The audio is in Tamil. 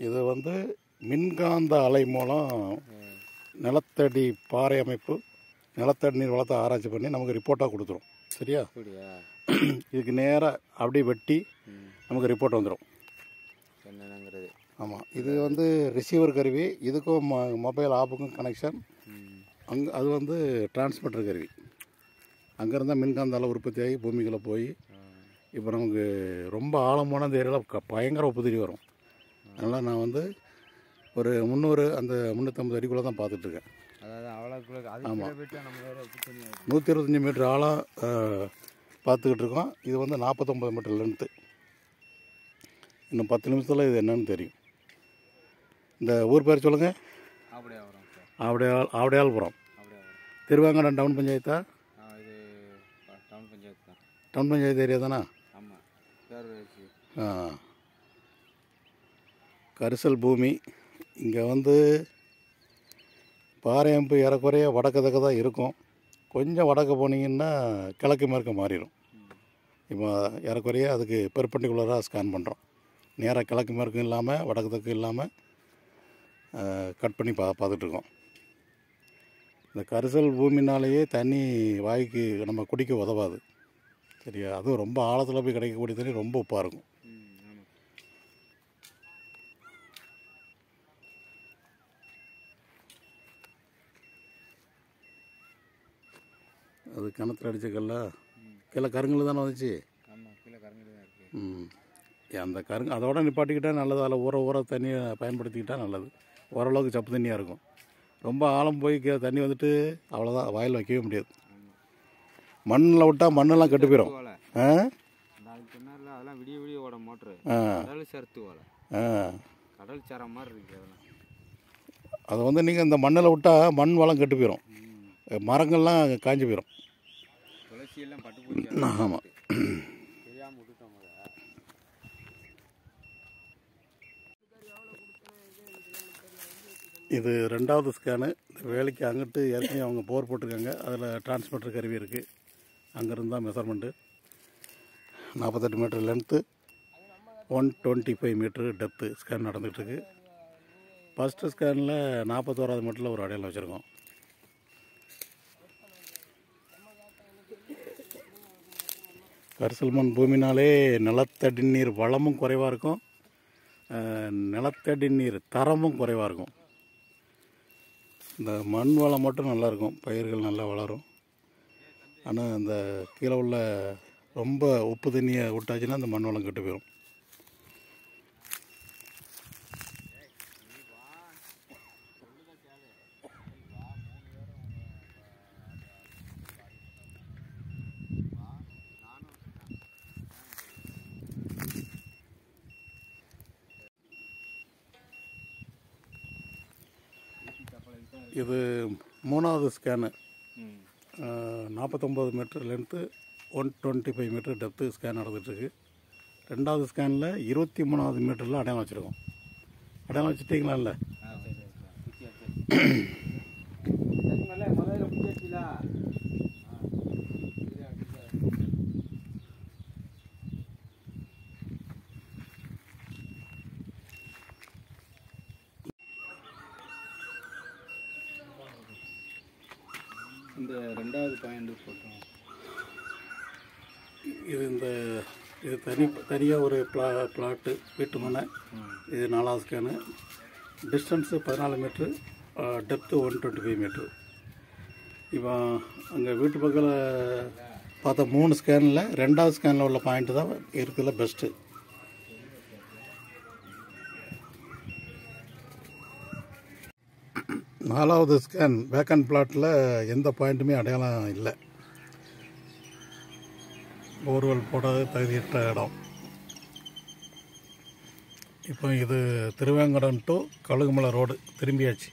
இது வந்து மின்காந்த அலை மூலம் நிலத்தடி பாறை அமைப்பு, நிலத்தடி நீர் வளத்தை ஆராய்ச்சி பண்ணி நமக்கு ரிப்போர்ட்டாக கொடுத்துரும். சரியா? இதுக்கு நேராக அப்படியே வெட்டி நமக்கு ரிப்போர்ட் வந்துடும் என்னங்கிறது. ஆமாம், இது வந்து ரிசீவர் கருவி. இதுக்கும் மொபைல் ஆப்புக்கும் கனெக்ஷன். அது வந்து டிரான்ஸ்மிட்டர் கருவி. அங்கேருந்தால் மின்காந்த அலை உற்பத்தி ஆகி பூமிக்குள்ளே போய் இப்போ நமக்கு ரொம்ப ஆழமான இந்த ஏரியாவில் பயங்கர உப்புதிரி வரும். அதனால் நான் வந்து ஒரு 300 அந்த 350 அடிக்குள்ளே தான் பார்த்துட்ருக்கேன். ஆமாம், 125 மீட்டர் ஆழம் பார்த்துக்கிட்டு இருக்கோம். இது வந்து 49 மீட்டர் லென்த்து. இன்னும் 10 நிமிஷத்தில் இது என்னன்னு தெரியும். இந்த ஊர் பேர் சொல்லுங்கள். ஆவடையாள்புரம். திருவாங்கடம் டவுன் பஞ்சாயத்தா? டவுன் பஞ்சாயத்து ஏரியா தானே? கரிசல் பூமி. இங்கே வந்து பாறை அமைப்பு ஏறக்குறைய வடக்கு தான் இருக்கும். கொஞ்சம் வடக்கு போனீங்கன்னா கிழக்கு மேற்க மாறிடும். இப்போ ஏறக்குறைய அதுக்கு பெர்பெண்டிகுலராக ஸ்கேன் பண்ணுறோம். நேராக கிழக்கு மேற்கும் இல்லாமல் வடக்கு தெற்கு இல்லாமல் கட் பண்ணி பார்த்துட்ருக்கோம். இந்த கரிசல் பூமினாலேயே தண்ணி வாய்க்கு நம்ம குடிக்க உதவாது. சரியா? அதுவும் ரொம்ப ஆழத்தில் போய் கிடைக்கக்கூடிய தண்ணி ரொம்ப உப்பாக இருக்கும். அது கிணத்துல அடித்த கல்ல கீழே கருங்கல் தானே வந்துச்சு. அந்த அதோட நிப்பாட்டிக்கிட்டால் நல்லது. அதில் ஊற தண்ணியை பயன்படுத்திக்கிட்டால் நல்லது. ஓரளவுக்கு சப்பு தண்ணியாக இருக்கும். ரொம்ப ஆழம் போய் தண்ணி வந்துட்டு அவ்வளோதான், வாயில் வைக்கவே முடியாது. மண்ணில் விட்டால் மண்ணெல்லாம் கெட்டு போயிடும். அதை வந்து நீங்கள் இந்த மண்ணில் விட்டால் மண் வளம் கெட்டு போயிடும், மரங்கள்லாம் காஞ்சி போயிடும். ஆமாம். இது 2வது ஸ்கேனு. இந்த வேலைக்கு அங்கிட்டு ஏற்கனவே அவங்க போர் போட்டிருக்காங்க. அதில் டிரான்ஸ்மிட்டர் கருவி இருக்குது. அங்கேருந்து தான் measurement. 48 metre length, 125 metre depth scan நடந்துகிட்ருக்கு. ஃபஸ்ட்டு ஸ்கேனில் 41வது மீட்டரில் ஒரு அடையாளம் வச்சுருக்கோம். கரிசல் மண் பூமினாலே நிலத்தடி நீர் வளமும் குறைவாக இருக்கும், நிலத்தடி நீர் தரமும் குறைவாக இருக்கும். இந்த மண் வளம் மட்டும் நல்லாயிருக்கும், பயிர்கள் நல்லா வளரும். ஆனால் இந்த கீழே உள்ள ரொம்ப உப்பு தண்ணியை விட்டாச்சுன்னா அந்த மண் வளம் கெட்டு போயிடும். இது 3வது scan. 49 metre length, 125 metre depth scan நடந்துகிட்ருக்கு. 2வது ஸ்கேனில் 23வது மீட்டரில் அடையாளம் வச்சுருக்கோம். அடையாளம் வச்சுட்டிங்களா? இல்லை, இந்த 2வது பாயிண்ட் போட்டோம். இது தனியாக ஒரு பிளாட்டு வீட்டு மனை. இது 4வது scan. Distance 14 metre, depth 125 metre. இப்போ அங்கே வீட்டு பக்கத்தில் பார்த்த 3 ஸ்கேனில் 2வது ஸ்கேனில் உள்ள பாயிண்ட்டு தான் இருக்கிறதுல பெஸ்ட்டு. நாலாவது ஸ்கேன் வேக்கன் பிளாட்டில் எந்த பாயிண்ட்டுமே அடையாளம் இல்லை. போர்வெல் போடாத தகுதியற்ற இடம். இப்போ இது திருவேங்கடம் டு கழுகுமலை ரோடு திரும்பியாச்சு.